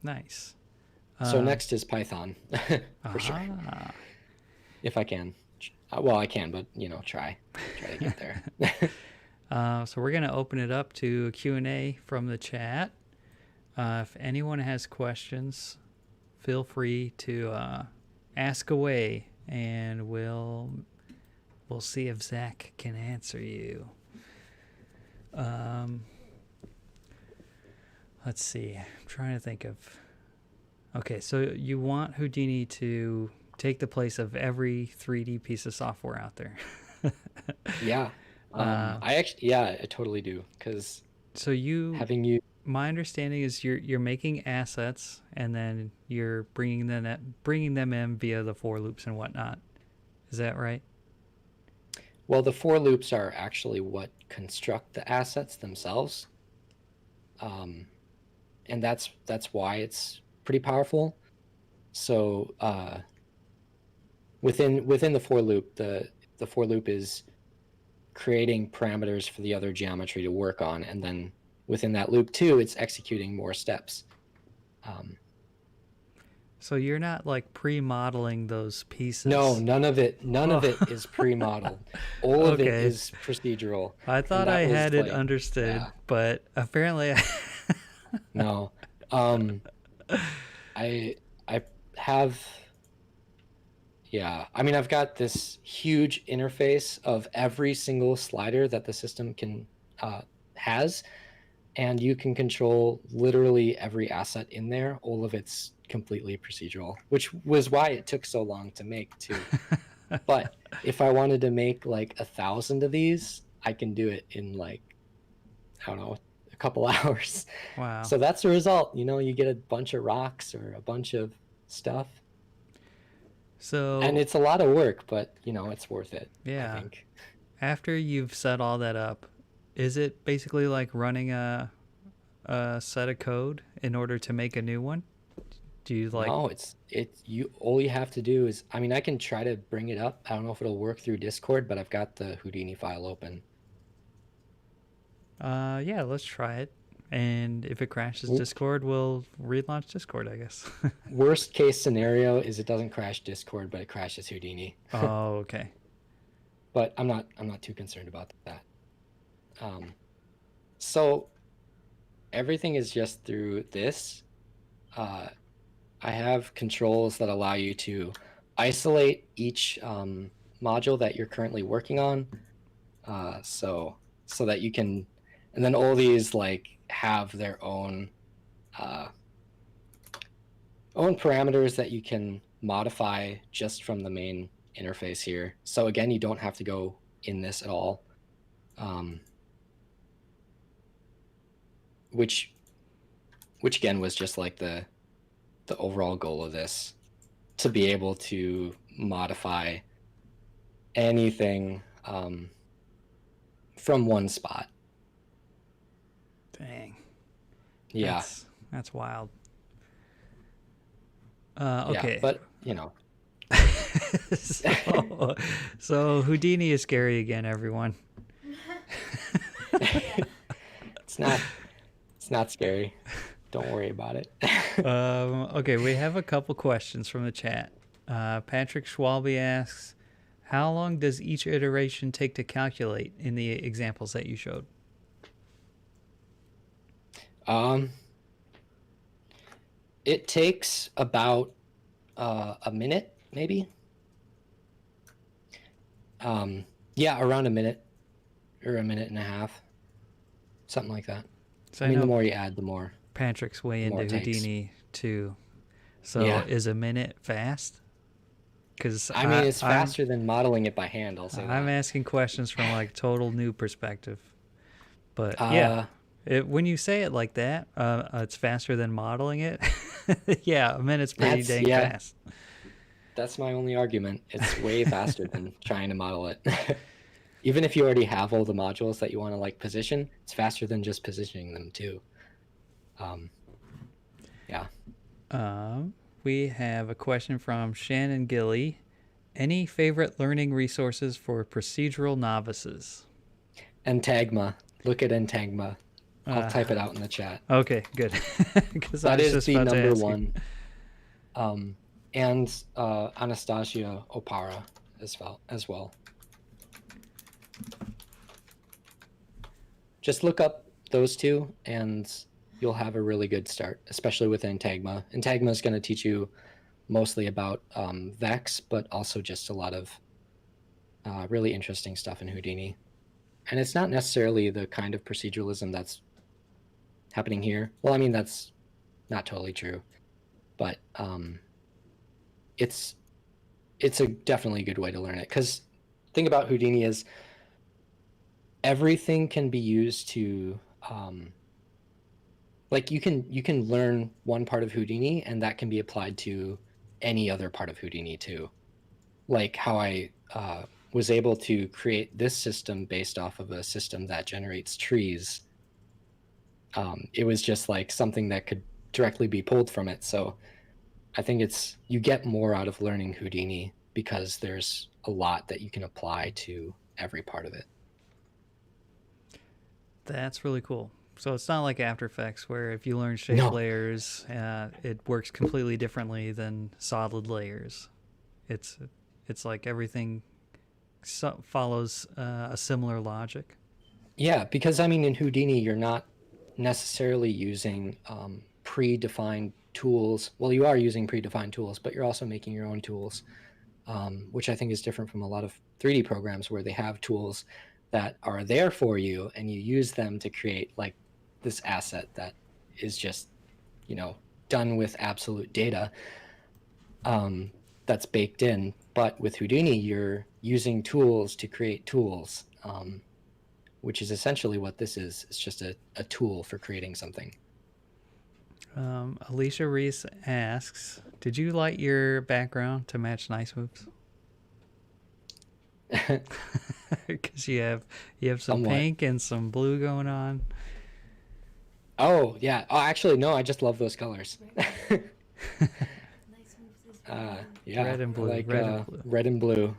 Nice. So next is Python, for sure. If I can. Well, I can, but you know, try to get there. So we're gonna open it up to Q&A from the chat. If anyone has questions, feel free to ask away, and we'll see if Zach can answer you. Let's see. I'm trying to think of. Okay, so you want Houdini to take the place of every 3D piece of software out there. Yeah. I totally do, because so my understanding is you're making assets, and then you're bringing them in via the for loops and whatnot. Is that right? Well, the for loops are actually what construct the assets themselves, and that's why it's pretty powerful. So within the for loop, the for loop is creating parameters for the other geometry to work on, and then within that loop too, it's executing more steps. So you're not like pre-modeling those pieces? No, none of it is pre-modeled. All of it Okay. is procedural. I And thought that I was, had it like, understood, yeah. but apparently No. I have, yeah, I mean, I've got this huge interface of every single slider that the system can has, and you can control literally every asset in there. All of it's completely procedural, which was why it took so long to make too. But if I wanted to make like 1,000 of these, I can do it in like, I don't know, a couple hours. Wow. So that's the result. You know, you get a bunch of rocks or a bunch of stuff. So And it's a lot of work, but you know, it's worth it. Yeah. I think. After you've set all that up, is it basically like running a set of code in order to make a new one? Do you like? No, it's you. All you have to do is, I mean, I can try to bring it up. I don't know if it'll work through Discord, but I've got the Houdini file open. Yeah, let's try it. And if it crashes Discord, we'll relaunch Discord, I guess. Worst case scenario is it doesn't crash Discord, but it crashes Houdini. Oh, okay. But I'm not too concerned about that. So everything is just through this. I have controls that allow you to isolate each module that you're currently working on, so that you can, and then all these like have their own parameters that you can modify just from the main interface here. So again, you don't have to go in this at all, which again was just like the overall goal of this, to be able to modify anything from one spot. Dang. Yeah. That's wild. Okay. Yeah, but you know. so Houdini is scary again, everyone. It's not scary. Don't worry about it. Okay, we have a couple questions from the chat. Patrick Schwalbe asks, how long does each iteration take to calculate in the examples that you showed? It takes about a minute, maybe. Yeah, around a minute or a minute and a half, something like that. So I mean, the more you add, the more. Patrick's way into Houdini too. So yeah. Is a minute fast? Because I mean, it's faster than modeling it by hand. I'll say that. I'm asking questions from like total new perspective. But yeah, when you say it like that, it's faster than modeling it. Yeah, a minute's pretty dang fast. That's my only argument. It's way faster than trying to model it. Even if you already have all the modules that you want to like position, it's faster than just positioning them too. Yeah. We have a question from Shannon Gilly. Any favorite learning resources for procedural novices? Entagma. Look at Entagma. I'll type it out in the chat. Okay, good. That is the number one. And Anastasia Opara as well. Just look up those two and you'll have a really good start, especially with Entagma. Entagma is going to teach you mostly about Vex, but also just a lot of really interesting stuff in Houdini. And it's not necessarily the kind of proceduralism that's happening here. Well, I mean, that's not totally true, but it's a definitely good way to learn it. Because the thing about Houdini is everything can be used to like you can learn one part of Houdini and that can be applied to any other part of Houdini too. Like how I was able to create this system based off of a system that generates trees. It was just like something that could directly be pulled from it. So I think you get more out of learning Houdini because there's a lot that you can apply to every part of it. That's really cool. So it's not like After Effects where if you learn shape No. layers, it works completely differently than solid layers. It's like everything follows a similar logic. Yeah, because I mean, in Houdini, you're not necessarily using predefined tools. Well, you are using predefined tools, but you're also making your own tools, which I think is different from a lot of 3D programs where they have tools that are there for you and you use them to create like this asset that is just, you know, done with absolute data that's baked in. But with Houdini, you're using tools to create tools, which is essentially what this is. It's just a tool for creating something. Alicia Reese asks, did you light your background to match Nice Moves? Because you have some Somewhat. pink and some blue going on. Oh, yeah. Oh, actually, no, I just love those colors. Nice moves is Yeah, Red and I blue, like, red and blue. red and blue.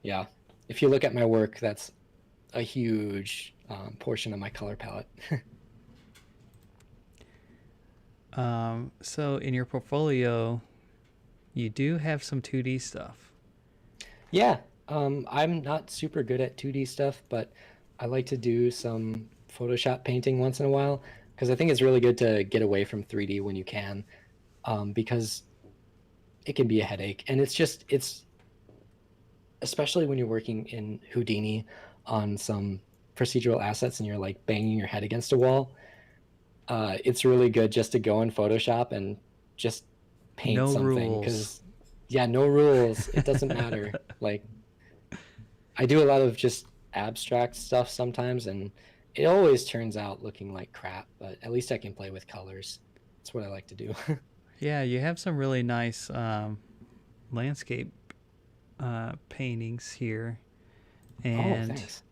Yeah. If you look at my work, that's a huge portion of my color palette. So in your portfolio, you do have some 2D stuff. Yeah, I'm not super good at 2D stuff, but I like to do some Photoshop painting once in a while because I think it's really good to get away from 3D when you can, because it can be a headache. And it's especially when you're working in Houdini on some procedural assets and you're like banging your head against a wall. It's really good just to go in Photoshop and just paint No something rules. because no rules. It doesn't matter. Like I do a lot of just abstract stuff sometimes and it always turns out looking like crap, but at least I can play with colors. That's what I like to do. Yeah, you have some really nice landscape paintings here. And thanks.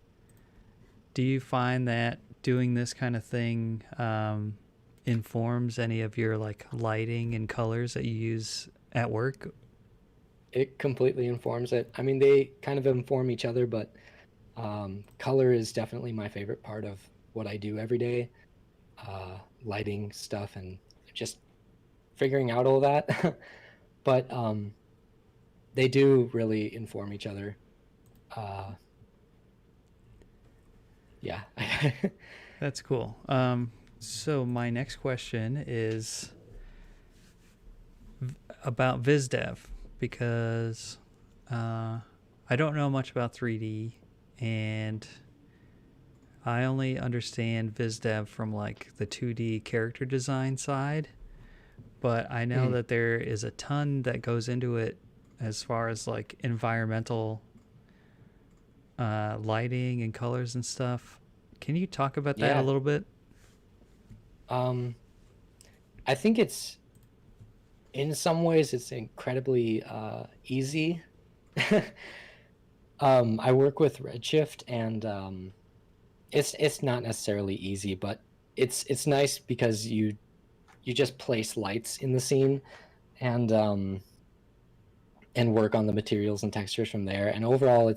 do you find that doing this kind of thing informs any of your like lighting and colors that you use at work? It completely informs it. I mean, they kind of inform each other, but color is definitely my favorite part of what I do every day. Lighting stuff and just figuring out all that. But they do really inform each other. Yeah. That's cool. So my next question is about VizDev because I don't know much about 3D and I only understand VizDev from like the 2D character design side, but I know that there is a ton that goes into it as far as like environmental lighting and colors and stuff. Can you talk about that a little bit? I think it's in some ways it's incredibly easy. I work with Redshift and it's not necessarily easy, but it's nice because you just place lights in the scene and work on the materials and textures from there. And overall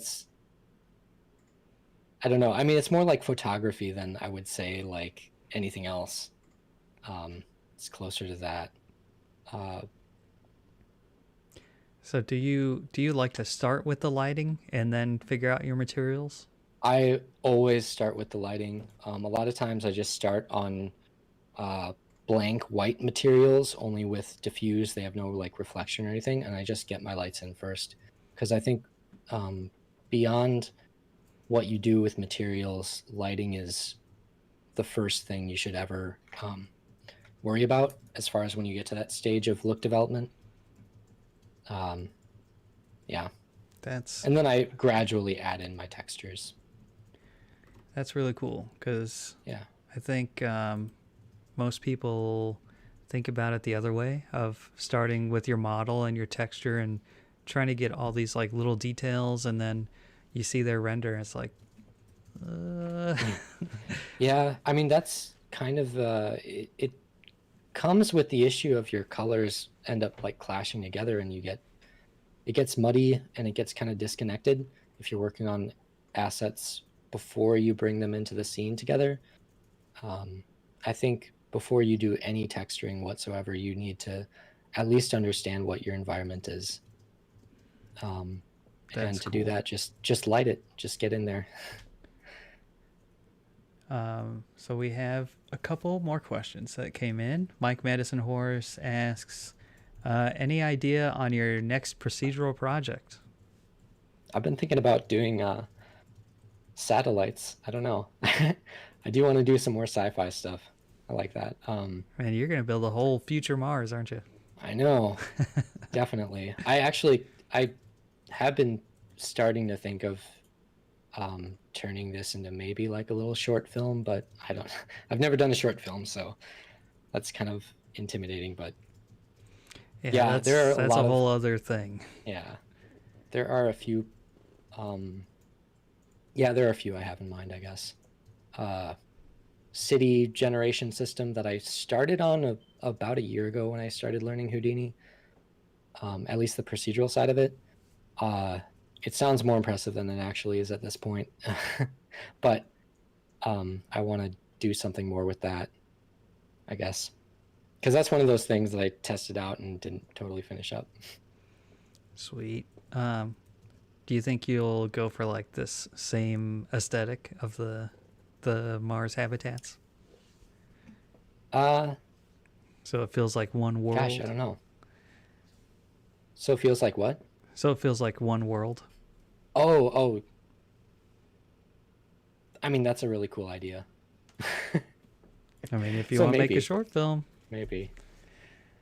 I don't know. I mean, it's more like photography than I would say like anything else. It's closer to that. So do you like to start with the lighting and then figure out your materials? I always start with the lighting. A lot of times I just start on blank white materials, only with diffuse. They have no like reflection or anything, and I just get my lights in first. Because I think beyond what you do with materials, lighting is the first thing you should ever worry about as far as when you get to that stage of look development. Yeah. And then I gradually add in my textures. That's really cool because Yeah. I think most people think about it the other way of starting with your model and your texture and trying to get all these like little details, and then you see their render and it's like Yeah, I mean that's kind of it comes with the issue of your colors end up like clashing together and you get it gets muddy and it gets kind of disconnected if you're working on assets before you bring them into the scene together. I think before you do any texturing whatsoever, you need to at least understand what your environment is. And to do that, just light it, just get in there. So we have a couple more questions that came in. Mike Madison Horse asks, any idea on your next procedural project? I've been thinking about doing satellites. I don't know. I do want to do some more sci-fi stuff. I like that. Man, you're going to build a whole future Mars, aren't you? I know. Definitely. I have been starting to think of turning this into maybe like a little short film, but I've never done a short film, so that's kind of intimidating, but yeah, that's a whole other thing. Yeah, there are a few there are a few I have in mind, I guess. City generation system that I started on about a year ago when I started learning Houdini, at least the procedural side of it. It sounds more impressive than it actually is at this point. But I want to do something more with that, I guess. Because that's one of those things that I tested out and didn't totally finish up. Sweet. Do you think you'll go for like this same aesthetic of the Mars habitats? So it feels like one world. Gosh, I don't know. So it feels like what? So it feels like one world. Oh. I mean, that's a really cool idea. I mean, if you want to make a short film. Maybe.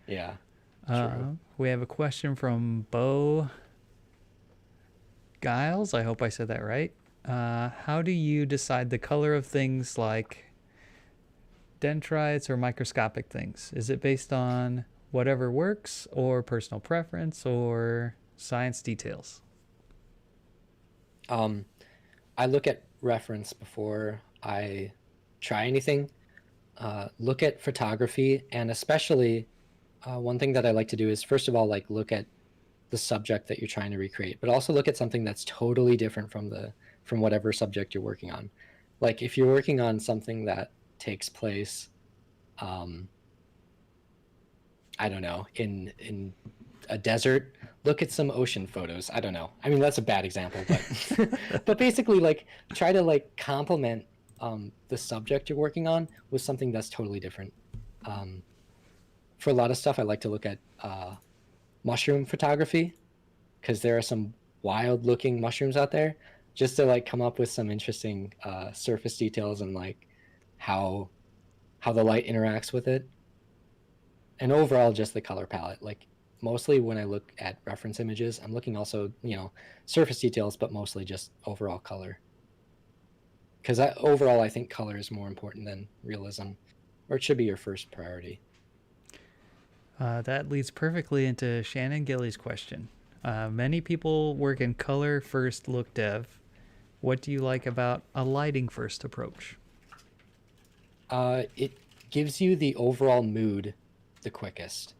Yeah. We have a question from Bo Giles. I hope I said that right. How do you decide the color of things like dendrites or microscopic things? Is it based on whatever works or personal preference or science details? I look at reference before I try anything. Look at photography, and especially one thing that I like to do is, first of all, like look at the subject that you're trying to recreate, but also look at something that's totally different from whatever subject you're working on. Like if you're working on something that takes place, I don't know, in a desert, look at some ocean photos. I don't know. I mean, that's a bad example, but but basically, like try to like complement the subject you're working on with something that's totally different. For a lot of stuff, I like to look at mushroom photography, because there are some wild looking mushrooms out there, just to like come up with some interesting surface details and like how the light interacts with it. And overall, just the color palette. Like mostly when I look at reference images, I'm looking also, surface details, but mostly just overall color. Because overall, I think color is more important than realism, or it should be your first priority. That leads perfectly into Shannon Gilly's question. Many people work in color first look dev. What do you like about a lighting first approach? It gives you the overall mood the quickest.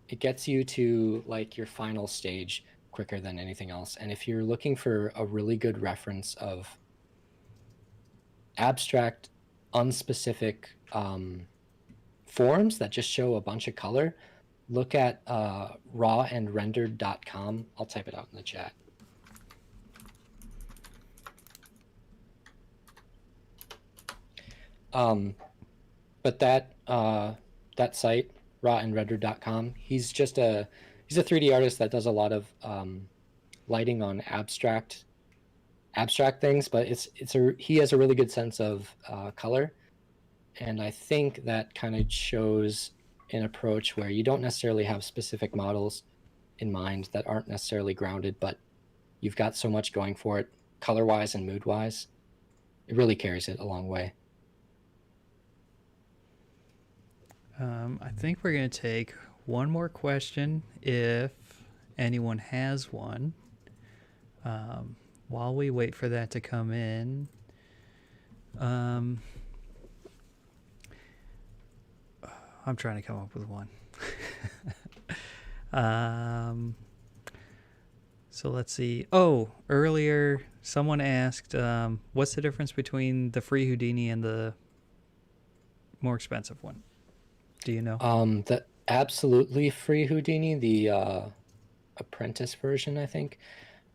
It gets you to like your final stage quicker than anything else. And if you're looking for a really good reference of abstract, unspecific forms that just show a bunch of color, look at rawandrendered.com. I'll type it out in the chat. But that site, rawandrendered.com, he's a 3D artist that does a lot of lighting on abstract things, but he has a really good sense of color. And I think that kind of shows an approach where you don't necessarily have specific models in mind that aren't necessarily grounded, but you've got so much going for it color-wise and mood-wise. It really carries it a long way. I think we're going to take one more question if anyone has one. While we wait for that to come in, I'm trying to come up with one. So let's see. Oh, earlier someone asked, what's the difference between the free Houdini and the more expensive one? Do you know? The absolutely free Houdini, the apprentice version, I think.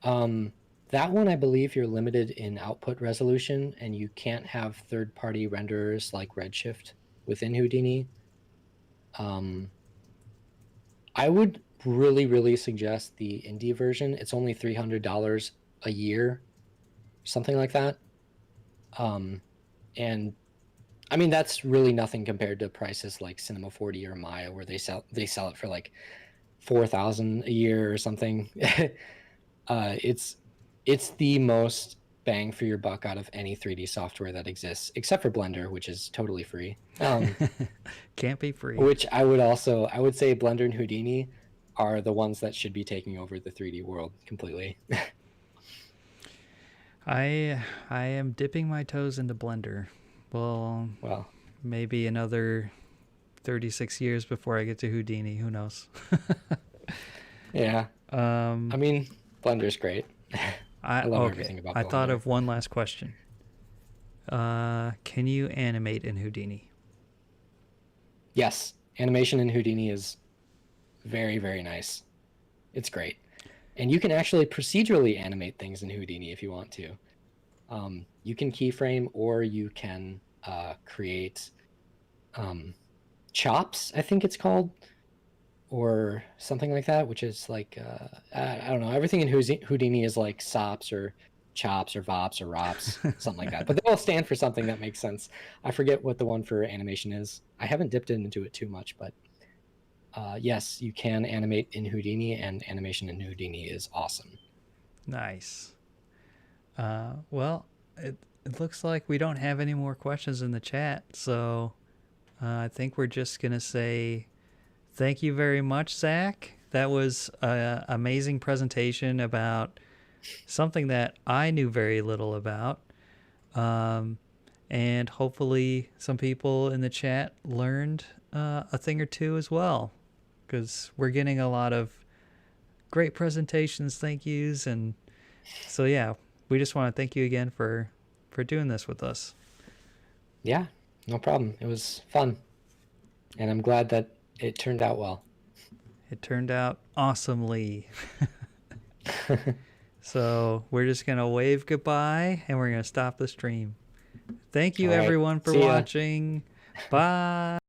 That one, I believe you're limited in output resolution, and you can't have third-party renderers like Redshift within Houdini. I would really suggest the indie version. It's only $300 a year, something like that. And I mean, that's really nothing compared to prices like Cinema 4D or Maya, where they sell it for like $4,000 a year or something. It's the most bang for your buck out of any 3D software that exists, except for Blender, which is totally free. Can't be free. Which I would say Blender and Houdini are the ones that should be taking over the 3D world completely. I am dipping my toes into Blender. Well, maybe another 36 years before I get to Houdini. Who knows? Yeah. I mean, Blender's great. I love everything about Blender. I thought of one last question. Can you animate in Houdini? Yes. Animation in Houdini is very, very nice. It's great. And you can actually procedurally animate things in Houdini if you want to. You can keyframe, or you can create chops, I think it's called, or something like that, which is like, I don't know, everything in Houdini is like sops or chops or vops or rops, something like that. But they all stand for something that makes sense. I forget what the one for animation is. I haven't dipped into it too much, but yes, you can animate in Houdini, and animation in Houdini is awesome. Nice. Well, it looks like we don't have any more questions in the chat, so I think we're just going to say thank you very much, Zach. That was an amazing presentation about something that I knew very little about. And hopefully some people in the chat learned a thing or two as well, because we're getting a lot of great presentations, thank yous. And so, yeah, we just want to thank you again for doing this with us. Yeah, no problem. It was fun. And I'm glad that it turned out well. It turned out awesomely. So we're just going to wave goodbye, and we're going to stop the stream. Thank you, All right. everyone, for See ya. watching. Bye.